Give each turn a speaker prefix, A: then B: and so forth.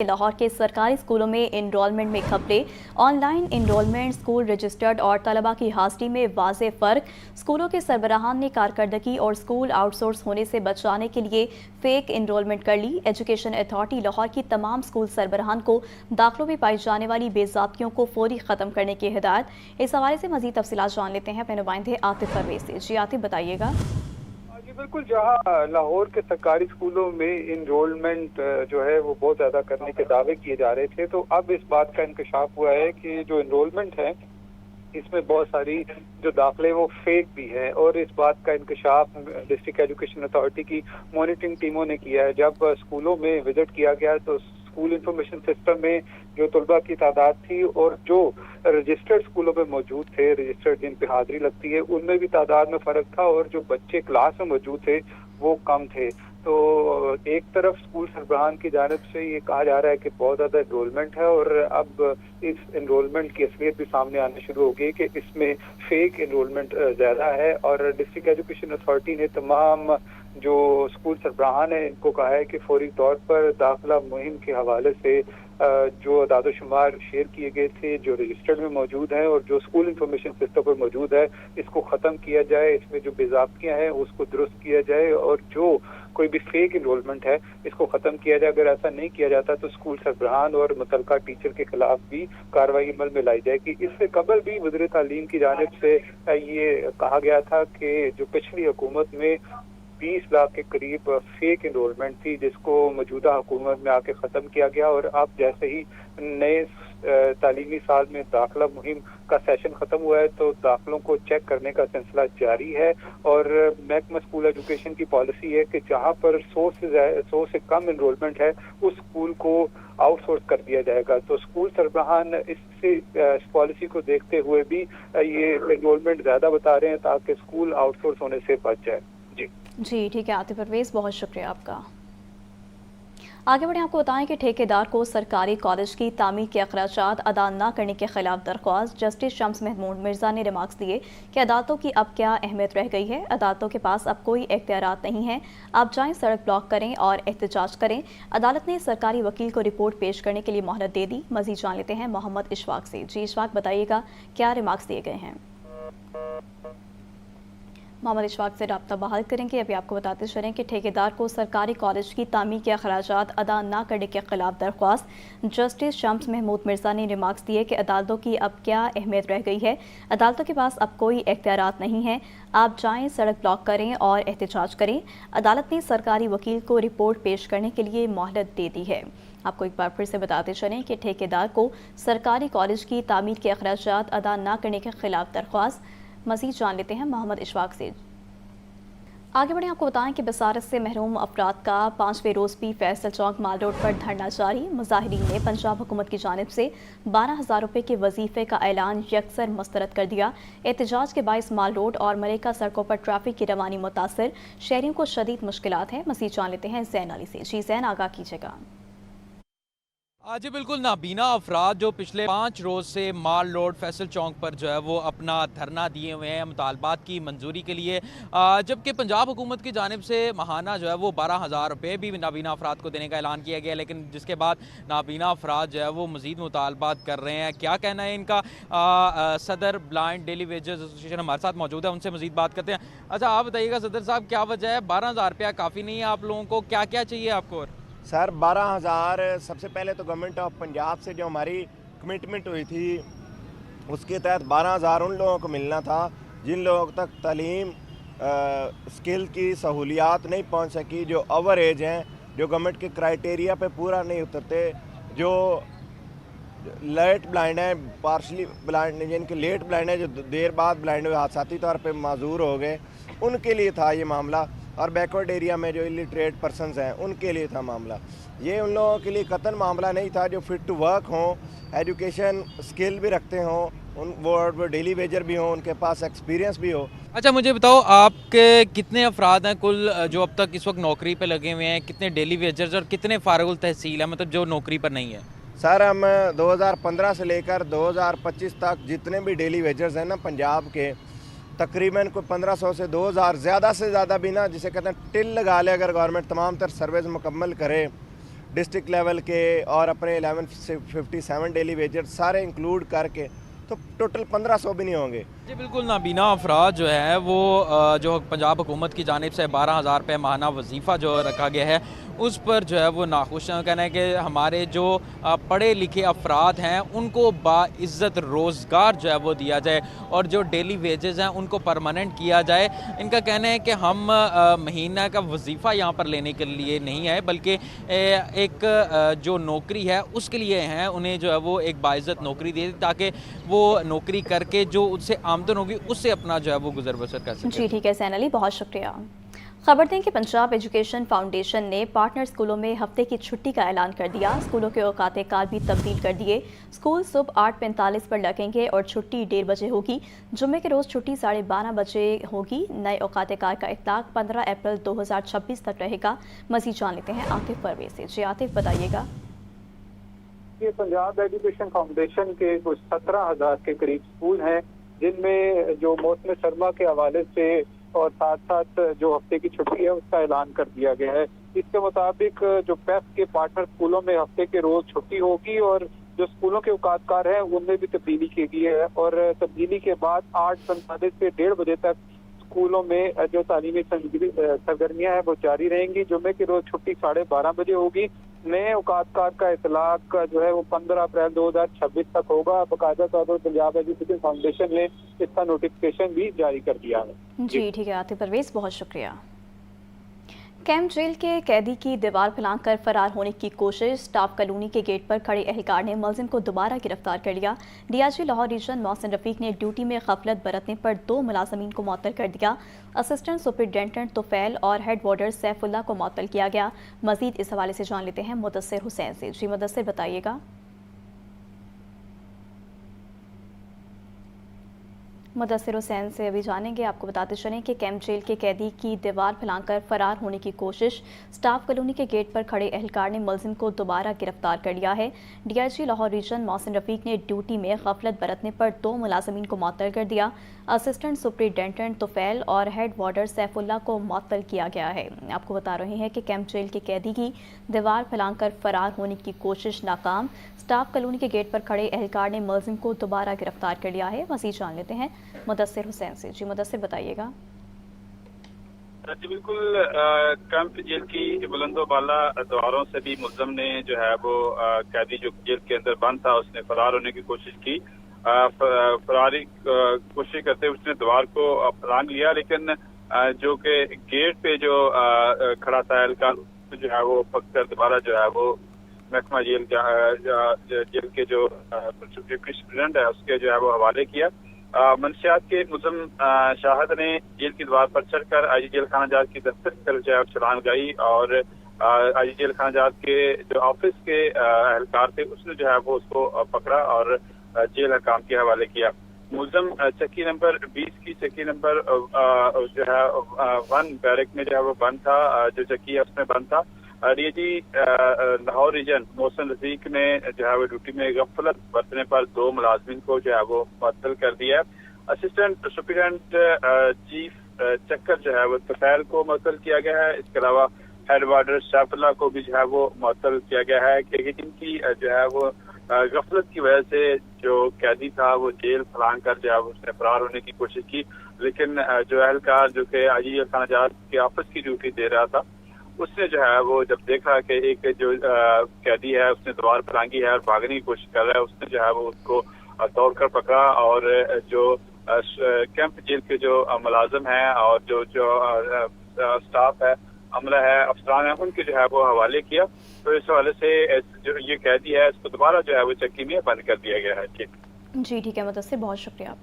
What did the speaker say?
A: लाहौर के सरकारी स्कूलों में इनरोलमेंट में घपले, ऑनलाइन इनरोलमेंट, स्कूल रजिस्टर्ड और तलबा की हाजिरी में वाज़ेह फ़र्क। स्कूलों के सरबराहान ने कारकर्दगी और स्कूल आउटसोर्स होने से बचाने के लिए फेक इनरोलमेंट कर ली। एजुकेशन अथॉरिटी लाहौर की तमाम स्कूल सरबराहान को दाखिलों में पाई जाने वाली बेज़ाब्तियों को फौरी ख़त्म करने की हिदायत। इस हवाले से मज़ीद तफसीलात जान लेते हैं अपने नुमाइंदे आतिफ परवेज़ से। जी आतिफ, बताइएगा।
B: जी बिल्कुल, जहाँ लाहौर के सरकारी स्कूलों में इनरोलमेंट जो है वो बहुत ज़्यादा करने के दावे किए जा रहे थे, तो अब इस बात का इंकशाफ हुआ है कि जो इनरोलमेंट है इसमें बहुत सारी जो दाखिले वो फेक भी है। और इस बात का इंकशाफ डिस्ट्रिक्ट एजुकेशन अथॉरिटी की मॉनिटरिंग टीमों ने किया है। जब स्कूलों में विजिट किया गया तो स्कूल इंफॉर्मेशन सिस्टम में जो तलबा की तादाद थी और जो रजिस्टर्ड स्कूलों में मौजूद थे, रजिस्टर्ड जिन पे हाजिरी लगती है, उनमें भी तादाद में फ़र्क था और जो बच्चे क्लास में मौजूद थे वो कम थे। तो एक तरफ स्कूल सरबराहान की जानिब से ये कहा जा रहा है कि बहुत ज़्यादा इनरोलमेंट है और अब इस इनरोलमेंट की असलियत भी सामने आने शुरू हो गई कि इसमें फेक इनरोलमेंट ज़्यादा है। और डिस्ट्रिक्ट एजुकेशन अथॉरिटी ने तमाम जो स्कूल सरबराहान है इनको कहा है कि फौरी तौर पर दाखिला मुहिम के हवाले से जो अदाद शुमार शेयर किए गए थे, जो रजिस्टर्ड में मौजूद हैं और जो स्कूल इंफॉर्मेशन सिस्टम पर मौजूद है, इसको ख़त्म किया जाए। इसमें जो बेज़ाब्तियाँ हैं उसको दुरुस्त किया जाए और जो कोई भी फेक इनरोलमेंट है इसको ख़त्म किया जाए। अगर ऐसा नहीं किया जाता तो स्कूल सरबराहान और मुतलका टीचर के खिलाफ भी कार्रवाई अमल में लाई जाएगी। इससे कबल भी वज़ीर तालीम की जानिब से ये कहा गया था कि जो पिछली हुकूमत में 20 लाख के करीब फेक इनरोलमेंट थी, जिसको मौजूदा हुकूमत में आके ख़त्म किया गया। और अब जैसे ही नए तालीमी साल में दाखिला मुहिम का सेशन ख़त्म हुआ है तो दाखिलों को चेक करने का सिलसिला जारी है। और महकमा स्कूल एजुकेशन की पॉलिसी है कि जहाँ पर 100 से कम इनरोलमेंट है उस स्कूल को आउटसोर्स कर दिया जाएगा। तो स्कूल सरबराहान इस पॉलिसी को देखते हुए भी ये इनरोलमेंट ज़्यादा बता रहे हैं ताकि स्कूल आउटसोर्स होने से बच जाए।
A: जी ठीक है आतिफ परवेज़, बहुत शुक्रिया आपका। आगे बढ़े, आपको बताएं कि ठेकेदार को सरकारी कॉलेज की तामीर के अखराजात अदा न करने के खिलाफ दरख्वास्त। जस्टिस शम्स महमूद मिर्जा ने रिमार्क्स दिए कि अदालतों की अब क्या अहमियत रह गई है, अदालतों के पास अब कोई इख्तियारात नहीं है, आप जाएं सड़क ब्लॉक करें और एहतजाज करें। अदालत ने सरकारी वकील को रिपोर्ट पेश करने के लिए मोहलत दे दी। मजीद जान लेते हैं मोहम्मद इशफाक से। जी इशफाक, बताइएगा क्या रिमार्क्स दिए गए हैं। मोहम्मद इशफाक से रब्ता बहाल करेंगे। अभी आपको बताते चलें कि ठेकेदार को सरकारी कॉलेज की तामीर के अखराजात अदा न करने के खिलाफ दरख्वास्त। जस्टिस शम्स महमूद मिर्जा ने रिमार्क्स दिए कि अदालतों की अब क्या अहमियत रह गई है, अदालतों के पास अब कोई इख्तियारात नहीं है, आप जाएं सड़क ब्लॉक करें और एहतजाज करें। अदालत ने सरकारी वकील को रिपोर्ट पेश करने के लिए मोहलत दे दी है। आपको एक बार फिर से बताते चलें कि ठेकेदार को सरकारी कॉलेज की तामीर के अखराजात अदा न करने के खिलाफ दरख्वास्त। मज़ीद जान लेते हैं मोहम्मद इशफाक से। आगे बढ़े, आपको बताएं कि बसारत से महरूम अफराद का 5वें रोज़ भी फैसल चौक माल रोड पर धरना जारी। मुजाहिरीन ने पंजाब हुकूमत की जानिब से 12,000 रुपये के वजीफे का ऐलान यकसर मुस्तरद कर दिया। एहतजाज के बायस माल रोड और मलेका सड़कों पर ट्रैफिक की रवानी मुतासर, शहरियों को शदीद मुश्किलात हैं। मज़ीद जान लेते हैं जैन अली से। जी जैन, आगाह कीजिएगा।
C: जी बिल्कुल, नाबीना अफराद जो पिछले 5 रोज़ से माल रोड फैसल चौक पर जो है वो अपना धरना दिए हुए हैं मुतालबात की मंजूरी के लिए, जबकि पंजाब हुकूमत की जानिब से माहाना जो है वो 12,000 रुपये भी नाबीना अफराद को देने का ऐलान किया गया, लेकिन जिसके बाद नाबीना अफराद जो है वो मज़ीद मुतालबात कर रहे हैं। क्या कहना है इनका? सदर ब्लाइंड डेली वेजेस एसोसिएशन हमारे साथ मौजूद है, उनसे मज़ीद बात करते हैं। अच्छा, आप बताइएगा सदर साहब, क्या वजह है? 12,000 रुपया काफ़ी नहीं है आप लोगों को? क्या क्या चाहिए आपको?
D: सर 12,000 सबसे पहले तो गवर्नमेंट ऑफ पंजाब से जो हमारी कमिटमेंट हुई थी उसके तहत 12,000 उन लोगों को मिलना था जिन लोगों तक तालीम स्किल की सहूलियात नहीं पहुंच सकी, जो ओवर एज हैं, जो गवर्नमेंट के क्राइटेरिया पे पूरा नहीं उतरते, जो लेट ब्लाइंड हैं, पार्शली ब्लाइंड, जिनके लेट ब्लाइंड है, जो देर बाद ब्लाइंड हुए, हादसाती तौर पे माजूर हो गए, उनके लिए था ये मामला। और बैकवर्ड एरिया में जो इलिटरेट पर्सनस हैं उनके लिए था मामला। ये उन लोगों के लिए कतन मामला नहीं था जो फिट टू वर्क हों, एजुकेशन स्किल भी रखते हों, वो डेली वेजर भी हों, उनके पास एक्सपीरियंस भी हो।
C: अच्छा, मुझे बताओ आपके कितने अफराद हैं कुल जो अब तक इस वक्त नौकरी पे लगे हुए हैं? कितने डेली वेजर्स और कितने फारगुल तहसील है, मतलब जो नौकरी पर नहीं है?
D: सर हम 2015 से लेकर 2025 तक जितने भी डेली वेजर्स हैं ना पंजाब के, तकरीबन कोई 1500 से 2000, ज़्यादा से ज़्यादा भी ना, जिसे कहते हैं टिल लगा ले, अगर गवर्नमेंट तमाम तर सर्विस मुकम्मल करे डिस्ट्रिक्ट लेवल के और अपने 1157 डेली वेजेस सारे इंक्लूड करके तो टोटल 1500 भी नहीं होंगे।
C: जी बिल्कुल, नाबीना अफराद जो है वो जो पंजाब हुकूमत की जानिब से 12,000 रुपये माहाना वजीफ़ा जो रखा गया है उस पर जो है वो नाखुश हैं। कहना है कि हमारे जो पढ़े लिखे अफराद हैं उनको बाइज़्ज़त रोज़गार जो है वो दिया जाए और जो डेली वेजेस हैं उनको परमानेंट किया जाए। इनका कहना है कि हम महीना का वजीफ़ा यहाँ पर लेने के लिए नहीं है बल्कि एक जो नौकरी है उसके लिए हैं, उन्हें जो है वो एक बाइज़्ज़त नौकरी दे ताकि वो नौकरी करके जो उससे आमदन होगी उससे अपना जो है वो गुजर बसर कर सके।
A: जी ठीक है सैन अली, बहुत शुक्रिया। खबर दें कि पंजाब एजुकेशन फाउंडेशन ने पार्टनर स्कूलों में हफ्ते की छुट्टी का ऐलान कर दिया। स्कूलों के औकात कार भी तब्दील कर दिए। स्कूल सुबह 8:45 पर लगेंगे और छुट्टी 1:30 बजे होगी। जुम्मे के रोज़ छुट्टी 12:30 बजे होगी। नए औकात कार का इतलाक 15 अप्रैल 2026 तक रहेगा। मज़ीद जान लेते हैं आतिफ परवेज से। जी आतिफ, बताइएगा।
B: ये पंजाब एजुकेशन फाउंडेशन के कुछ 17,000 के करीब स्कूल हैं जिनमें जो मौसम सरमा के हवाले से और साथ साथ जो हफ्ते की छुट्टी है उसका ऐलान कर दिया गया है। इसके मुताबिक जो पैफ के पार्टनर स्कूलों में हफ्ते के रोज छुट्टी होगी और जो स्कूलों के औकातकार हैं उनमें भी तब्दीली की गई है और तब्दीली के बाद 8:45 से 1:30 बजे तक स्कूलों में जो तालीमी सरगर्मियां हैं वो जारी रहेंगी। जुम्मे की रोज छुट्टी 12:30 बजे होगी। नए औकातकार का इतलाक जो है वो 15 अप्रैल 2026 तक होगा। बाकायदा तौर पर पंजाब एजुकेशन फाउंडेशन ने इसका नोटिफिकेशन भी जारी कर दिया है।
A: जी ठीक है आतिफ परवेज, बहुत शुक्रिया। कैंप जेल के कैदी की दीवार फैलाकर फरार होने की कोशिश। स्टाफ कॉलोनी के गेट पर खड़े एहलकार ने मुलजिम को दोबारा गिरफ्तार कर लिया। डीआईजी लाहौर रीजन मोहसिन रफीक ने ड्यूटी में गफलत बरतने पर 2 मुलाजमीन को मुअत्तल कर दिया। असिस्टेंट सुपरिटेंडेंट तुफैल और हेड वार्डर सैफुल्लाह को मुअत्तल किया गया। मजीद इस हवाले से जान लेते हैं मुदस्सिर हुसैन से। जी मुदस्सिर, बताइएगा। मुदस्सिर हुसैन से अभी जानेंगे। आपको बताते चलें कि कैंप जेल के कैदी की दीवार फैलाकर फरार होने की कोशिश। स्टाफ कॉलोनी के गेट पर खड़े एहलकार ने मुलजिम को दोबारा गिरफ्तार कर लिया है। डीआईजी लाहौर रीजन मोहसिन रफीक ने ड्यूटी में गफलत बरतने पर 2 मुलाजमीन को मुअत्तल कर दिया। असिस्टेंट सुपरिटेंडेंट तुफैल और हेड वार्डर सैफुल्लाह को मुअत्तल किया गया है। आपको बता रहे हैं कि कैंप जेल के कैदी की दीवार फैलाकर फरार होने की कोशिश नाकाम। स्टाफ कॉलोनी के गेट पर खड़े एहलकार ने मुलजिम को दोबारा गिरफ्तार कर लिया है। मज़ीद जान लेते हैं मुदस्सिर हुसैन से। जी मुदस्सिर, बताइएगा।
E: जी बिल्कुल, कैंप जेल की बुलंदो बाला दीवारों से भी मुलजिम ने जो है वो कैदी जो जेल के अंदर बंद था उसने फरार होने की कोशिश की। फरारी कोशिश करते हुए उसने दीवार को फलांग लिया, लेकिन जो कि गेट पे जो खड़ा था एहलकार जो है वो पकड़ दोबारा जो है वो महकमा जेल जेल के जो प्रेसिडेंट है उसके जो है वो हवाले किया। मंशियात के मुलजिम शाहिद ने जेल की दीवार पर चढ़कर आईजी जेल खाना जात की दफ्तर की तरफ जो है छलांग लगाई और आईजी जेल खाना जात के जो ऑफिस के एहलकार थे उसने जो है वो उसको पकड़ा और जेल हकाम के हवाले किया। मुलजिम चक्की नंबर 20 की चक्की नंबर जो है 1 बैरक में जो है वो बंद था, जो चक्की है उसमें बंद था। डीआईजी लाहौर रीजन मोहसिन रफीक ने जो है वो ड्यूटी में गफलत बरतने पर 2 मुलाजमीन को जो है वो मुअत्तल कर दिया। असिस्टेंट सुपरिटेंडेंट चीफ चक्कर जो है वो तुफैल को मुअत्तल किया गया है। इसके अलावा हेड वार्डर सैफुल्लाह को भी जो है वो मुअत्तल किया गया है कि इनकी जो है वो गफलत की वजह से जो कैदी था वो जेल फलांग कर जो है उसने फरार होने की कोशिश की, लेकिन जो एहलकार जो कि आईजी जेल खाना जात के ऑफिस की ड्यूटी दे रहा था उसने जो है वो जब देखा कि एक जो कैदी है उसने दीवार फलांगी है और भागने की कोशिश कर रहा है, उसने जो है वो उसको दौड़कर पकड़ा और जो कैंप जेल के जो मुलाजिम हैं और जो स्टाफ है, अमला है, अफसरान है, उनके जो है वो हवाले किया। तो इस हवाले से जो ये कैदी है इसको दोबारा जो है वो चक्की में बंद कर दिया गया है।
A: जी ठीक है मुदस्सिर, बहुत शुक्रिया।